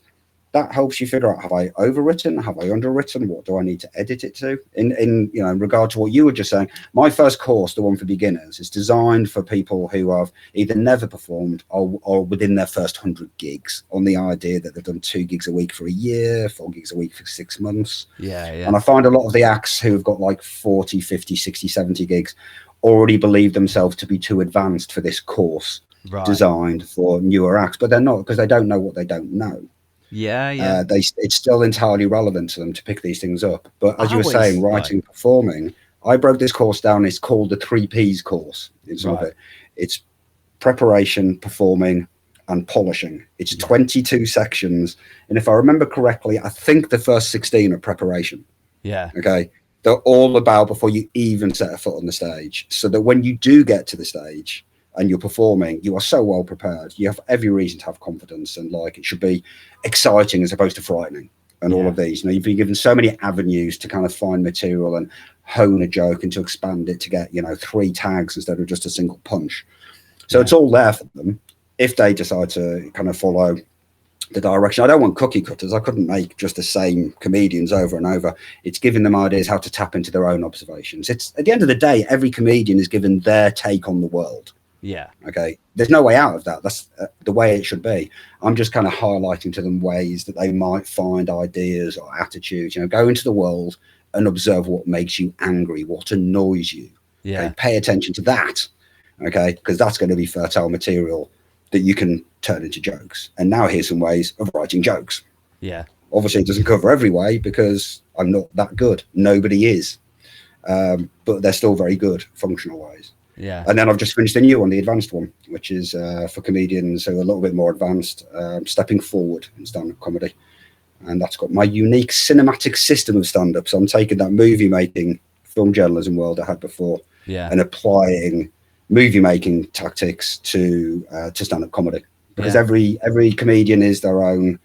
That helps you figure out, have I overwritten? Have I underwritten? What do I need to edit it to? In regard to what you were just saying, my first course, the one for beginners, is designed for people who have either never performed or within their first 100 gigs, on the idea that they've done 2 gigs a week for a year, 4 gigs a week for 6 months. Yeah. And I find a lot of the acts who have got like 40, 50, 60, 70 gigs already believe themselves to be too advanced for this course designed for newer acts, but they're not, because they don't know what they don't know. Yeah. It's still entirely relevant to them to pick these things up. But as you were saying, writing, performing, I broke this course down. It's called the 3 Ps course. In some of it, it's preparation, performing, and polishing. It's 22 sections, and if I remember correctly, I think the first 16 are preparation. Yeah. Okay. They're all about before you even set a foot on the stage, so that when you do get to the stage and you're performing, you are so well prepared. You have every reason to have confidence, and like it should be exciting as opposed to frightening. And all of these, you know, you've been given so many avenues to kind of find material and hone a joke and to expand it to get, you know, 3 tags instead of just a single punch. So it's all there for them if they decide to kind of follow the direction. I don't want cookie cutters. I couldn't make just the same comedians over and over. It's giving them ideas how to tap into their own observations. It's at the end of the day, every comedian is given their take on the world. Yeah. Okay. There's no way out of that. That's the way it should be. I'm just kind of highlighting to them ways that they might find ideas or attitudes. You know, go into the world and observe what makes you angry, what annoys you. Yeah. Okay? Pay attention to that. Okay, because that's going to be fertile material that you can turn into jokes. And now here's some ways of writing jokes. Yeah. Obviously, it doesn't cover every way because I'm not that good. Nobody is. But they're still very good functional ways. Yeah. And then I've just finished a new one, the advanced one, which is for comedians who are a little bit more advanced, stepping forward in stand-up comedy. And that's got my unique cinematic system of stand-up. So I'm taking that movie-making, film journalism world I had before and applying movie-making tactics to stand-up comedy. Because every comedian is their own,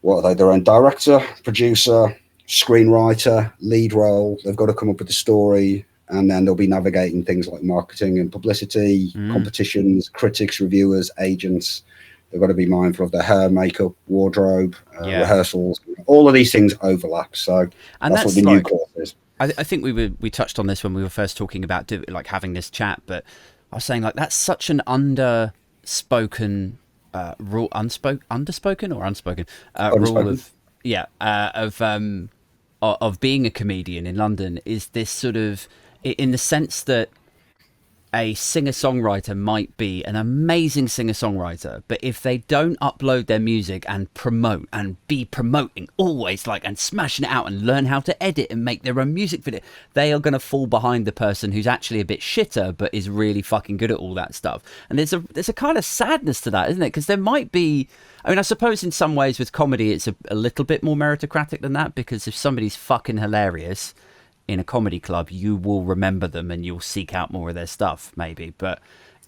what are they, their own director, producer, screenwriter, lead role. They've got to come up with the story, and then they'll be navigating things like marketing and publicity, competitions, critics, reviewers, agents. They've got to be mindful of their hair, makeup, wardrobe, rehearsals. All of these things overlap. So that's what the new course is. I think we touched on this when we were first talking about having this chat, but I was saying like that's such an underspoken rule, underspoken or unspoken rule of being a comedian in London is this sort of, in the sense that a singer-songwriter might be an amazing singer-songwriter, but if they don't upload their music and promote and be promoting always and smashing it out and learn how to edit and make their own music video, they are going to fall behind the person who's actually a bit shitter but is really fucking good at all that stuff. And there's a kind of sadness to that, isn't it? Because there might be, I mean, I suppose in some ways with comedy it's a little bit more meritocratic than that, because if somebody's fucking hilarious in a comedy club, you will remember them and you'll seek out more of their stuff, maybe. But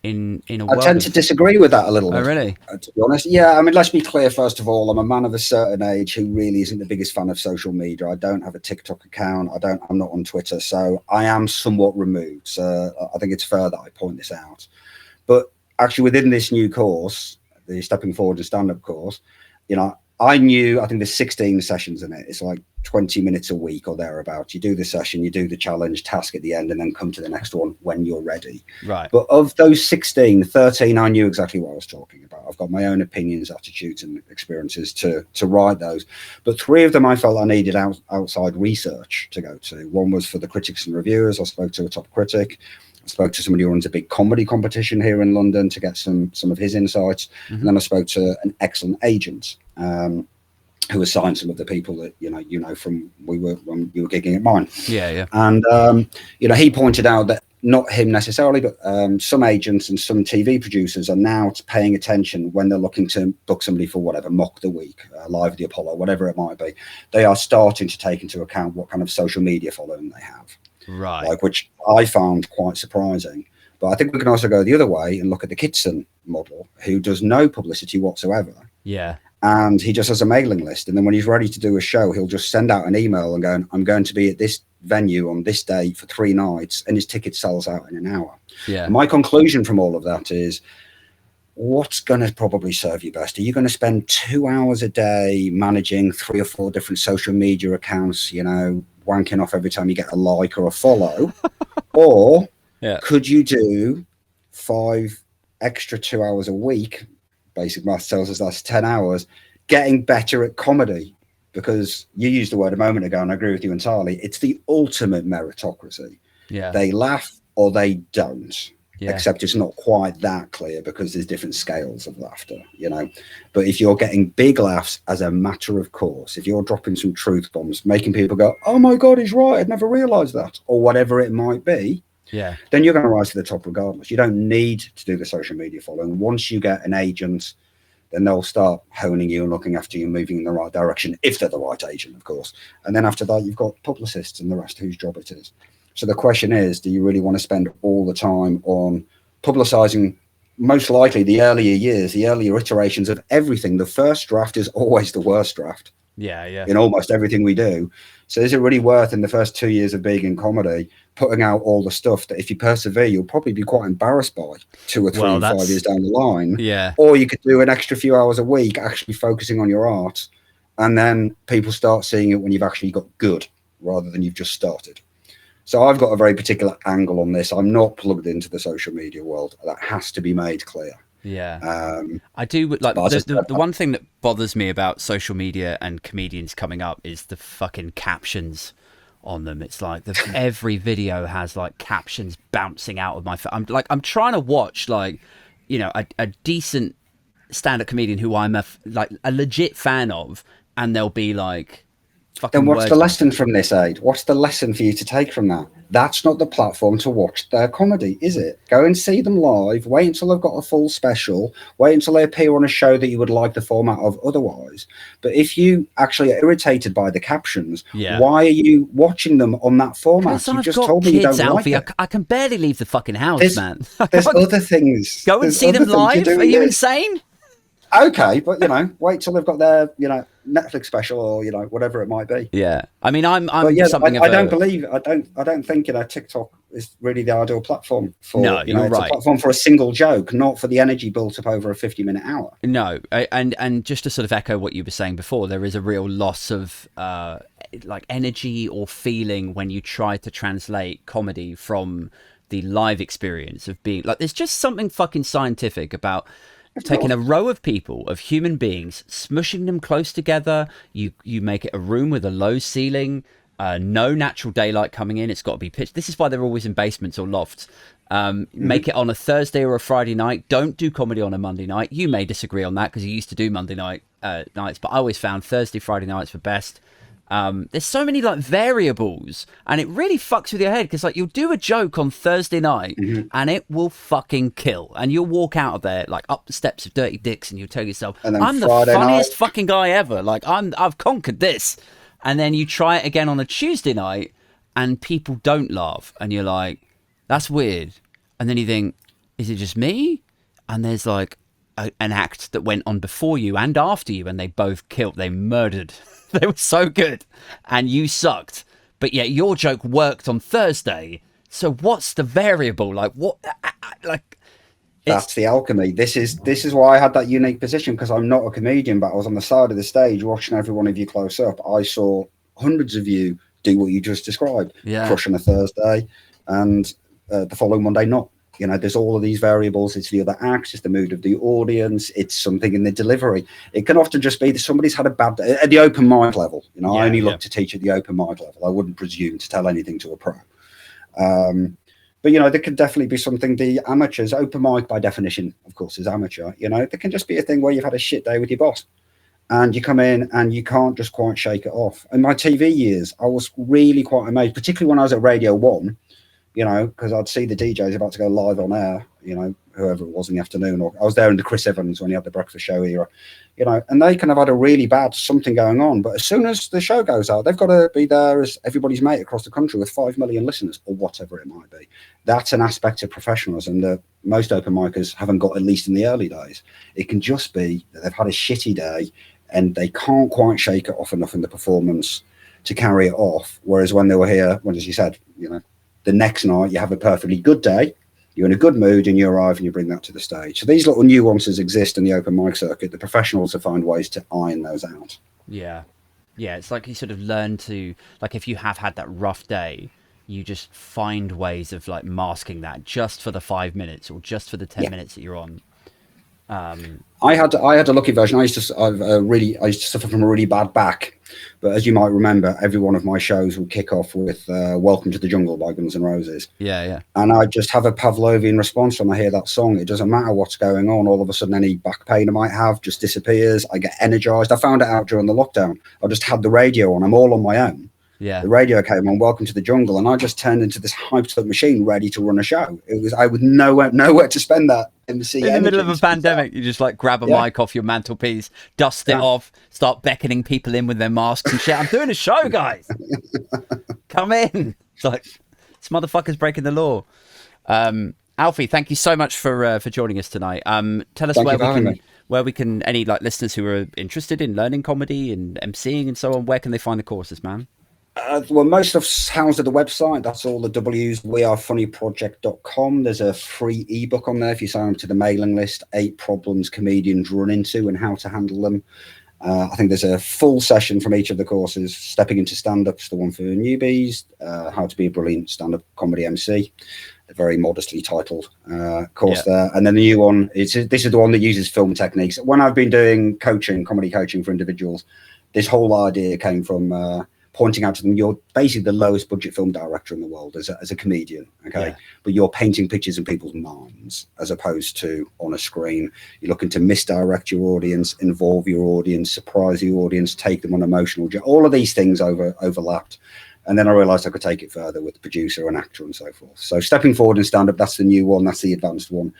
in a world, I tend to disagree with that a little bit. Oh, really? To be honest, yeah. I mean, let's be clear. First of all, I'm a man of a certain age who really isn't the biggest fan of social media. I don't have a TikTok account. I'm not on Twitter, so I am somewhat removed. So I think it's fair that I point this out. But actually, within this new course, the Stepping Forward to Stand-Up course, I think there's 16 sessions in it. It's like 20 minutes a week or thereabouts. You do the session, you do the challenge task at the end, and then come to the next one when you're ready. Right. But of those 16, 13, I knew exactly what I was talking about. I've got my own opinions, attitudes, and experiences to write those. But 3 of them I felt I needed outside research to go to. One was for the critics and reviewers. I spoke to a top critic. I spoke to somebody who runs a big comedy competition here in London to get some of his insights. And then I spoke to an excellent agent who assigned some of the people that from when you were gigging at mine. Yeah. And he pointed out that not him necessarily, but some agents and some TV producers are now paying attention when they're looking to book somebody for whatever, Mock the Week, Live at the Apollo, whatever it might be. They are starting to take into account what kind of social media following they have. Right. Which I found quite surprising. But I think we can also go the other way and look at the Kitson model, who does no publicity whatsoever. Yeah. And he just has a mailing list. And then when he's ready to do a show, he'll just send out an email and go, I'm going to be at this venue on this day for 3 nights. And his ticket sells out in an hour. Yeah. And my conclusion from all of that is, what's going to probably serve you best? Are you going to spend 2 hours a day managing 3 or 4 different social media accounts, wanking off every time you get a like or a follow? Or could you do 5 extra 2 hours a week? Basic maths tells us that's 10 hours, getting better at comedy. Because you used the word a moment ago, and I agree with you entirely. It's the ultimate meritocracy. Yeah. They laugh or they don't. Yeah. Except it's not quite that clear because there's different scales of laughter, But if you're getting big laughs as a matter of course, if you're dropping some truth bombs, making people go, oh my God, he's right, I'd never realized that, or whatever it might be, then you're going to rise to the top regardless. You don't need to do the social media following. Once you get an agent, then they'll start honing you and looking after you, moving in the right direction, if they're the right agent, of course. And then after that, you've got publicists and the rest whose job it is. So the question is, do you really want to spend all the time on publicizing, most likely the earlier years, the earlier iterations of everything? The first draft is always the worst draft. Yeah. In almost everything we do. So is it really worth, in the first 2 years of being in comedy, putting out all the stuff that if you persevere, you'll probably be quite embarrassed by 2 or 3 or 5 years down the line? Yeah. Or you could do an extra few hours a week actually focusing on your art, and then people start seeing it when you've actually got good rather than you've just started. So I've got a very particular angle on this. I'm not plugged into the social media world. That has to be made clear. Yeah. I do like the one thing that bothers me about social media and comedians coming up is the fucking captions on them. It's like every video has like captions bouncing out of my phone. I'm trying to watch a decent stand-up comedian who I'm a legit fan of, and they'll be like, then what's the lesson from this, Aid? What's the lesson for you to take from that? That's not the platform to watch their comedy, is it? Go and see them live. Wait until they've got a full special. Wait until they appear on a show that you would like the format of otherwise. But if you actually are irritated by the captions, why are you watching them on that format? You just told me you don't Alfie. like it. I can barely leave the fucking house, man. There's other things. Go and see them live? Are you insane? Okay, but wait till they've got their Netflix special or whatever it might be. Yeah, I mean, I'm But yeah, something I don't believe I don't think TikTok is really the ideal platform for. No, you're it's right. a platform for a single joke, not for the energy built up over a 50-minute hour. No, and just to sort of echo what you were saying before, there is a real loss of like energy or feeling when you try to translate comedy from the live experience of being like. There's just something fucking scientific about taking a row of people, of human beings, smushing them close together. You make it a room with a low ceiling, no natural daylight coming in. It's got to be pitched. This is why they're always in basements or lofts. Make it on a Thursday or a Friday night. Don't do comedy on a Monday night. You may disagree on that because you used to do Monday nights, but I always found Thursday, Friday nights were best. There's so many like variables, and it really fucks with your head because like you'll do a joke on Thursday night and it will fucking kill, and you'll walk out of there like up the steps of Dirty Dicks, and you'll tell yourself, "I'm the funniest fucking guy ever. Like I've conquered this." And then you try it again on a Tuesday night, and people don't laugh, and you're like, "That's weird." And then you think, "Is it just me?" And there's like an act that went on before you and after you, and they both killed. They murdered. They were so good, and you sucked. But yet your joke worked on Thursday. So what's the variable? Like what? Like that's the alchemy. This is why I had that unique position, because I'm not a comedian, but I was on the side of the stage watching every one of you close up. I saw hundreds of you do what you just described, crush on a Thursday, and the following Monday not. There's all of these variables. It's the other acts, it's the mood of the audience, it's something in the delivery. It can often just be that somebody's had a bad day at the open mic level. I only look to teach at the open mic level. I wouldn't presume to tell anything to a pro. But there could definitely be something. The amateurs, open mic by definition, of course, is amateur. There can just be a thing where you've had a shit day with your boss, and you come in and you can't just quite shake it off. In my TV years, I was really quite amazed, particularly when I was at Radio 1. Because I'd see the DJs about to go live on air, whoever it was in the afternoon, or I was there in the Chris Evans when he had the breakfast show era, and they can have had a really bad something going on. But as soon as the show goes out, they've got to be there as everybody's mate across the country with 5 million listeners or whatever it might be. That's an aspect of professionalism that most open micers haven't got, at least in the early days. It can just be that they've had a shitty day and they can't quite shake it off enough in the performance to carry it off. Whereas when they were here, as you said, the next night you have a perfectly good day, you're in a good mood, and you arrive and you bring that to the stage. So these little nuances exist in the open mic circuit. The professionals have found ways to iron those out. Yeah, it's like you sort of learn to, like, if you have had that rough day, you just find ways of like masking that just for the 5 minutes or just for the 10 minutes that you're on. I had a lucky version. I used to suffer from a really bad back, but as you might remember, every one of my shows would kick off with "Welcome to the Jungle" by Guns N' Roses. Yeah. And I just have a Pavlovian response when I hear that song. It doesn't matter what's going on. All of a sudden, any back pain I might have just disappears. I get energized. I found it out during the lockdown. I just had the radio on. I'm all on my own. Yeah. The radio came on, "Welcome to the Jungle," and I just turned into this hyped up machine ready to run a show. I would nowhere to spend that MC in the middle of a pandemic. You just like grab a mic off your mantelpiece, dust it off, start beckoning people in with their masks and shit. "I'm doing a show, guys. Come in." It's like, this motherfucker's breaking the law. Alfie, thank you so much for joining us tonight. Tell us where we can any like listeners who are interested in learning comedy and MCing and so on, where can they find the courses, man? Well, most stuff's housed at the website. That's all the W's. wearefunnyproject.com. There's a free ebook on there if you sign up to the mailing list, 8 problems comedians run into and how to handle them. I think there's a full session from each of the courses. Stepping into stand-up's the one for newbies, how to be a brilliant stand-up comedy MC, a very modestly titled course there. And then the new one, this is the one that uses film techniques. When I've been doing comedy coaching for individuals, this whole idea came from pointing out to them, you're basically the lowest budget film director in the world as a comedian, okay? But you're painting pictures in people's minds as opposed to on a screen. You're looking to misdirect your audience, involve your audience, surprise your audience, take them on emotional journey. All of these things overlapped. And then I realized I could take it further with the producer and actor and so forth. So stepping forward in stand-up, that's the new one. That's the advanced one.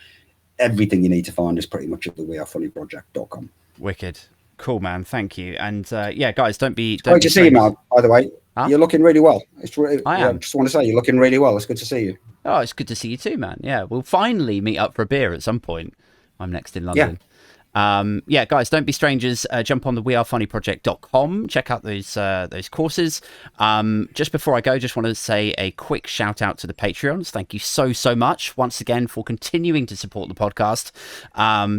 Everything you need to find is pretty much at the wearefunnyproject.com. Wicked. Cool, man. Thank you. And guys, don't be great to see you, man. By the way, you're looking really well. I am. Just want to say you're looking really well. It's good to see you. Oh, it's good to see you too, man. Yeah, we'll finally meet up for a beer at some point. I'm next in London. Yeah, guys, don't be strangers. Jump on the wearefunnyproject.com. Check out those courses. Just before I go, just want to say a quick shout out to the Patreons. Thank you so much once again for continuing to support the podcast.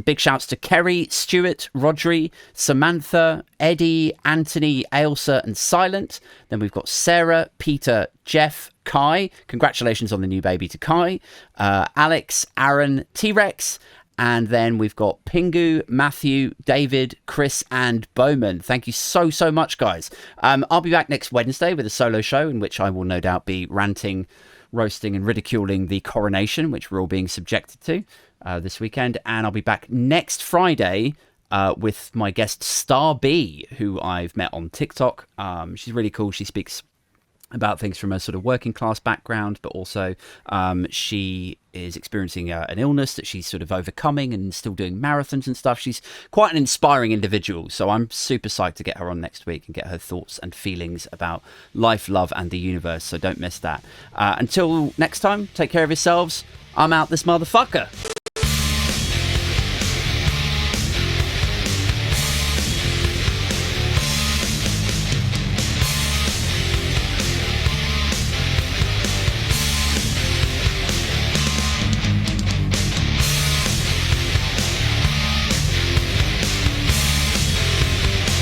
Big shouts to Kerry, Stuart, Rodri, Samantha, Eddie, Anthony, Ailsa, and Silent. Then we've got Sarah, Peter, Jeff, Kai. Congratulations on the new baby to Kai. Alex, Aaron, T-Rex. And then we've got Pingu, Matthew, David, Chris, and Bowman. Thank you so much, guys. I'll be back next Wednesday with a solo show in which I will no doubt be ranting, roasting, and ridiculing the coronation, which we're all being subjected to this weekend. And I'll be back next Friday with my guest Star B, who I've met on TikTok. She's really cool. She speaks about things from a sort of working class background, but also she is experiencing an illness that she's sort of overcoming and still doing marathons and stuff. She's quite an inspiring individual, so I'm super psyched to get her on next week and get her thoughts and feelings about life, love, and the universe, so don't miss that. Until next time, take care of yourselves. I'm out this motherfucker.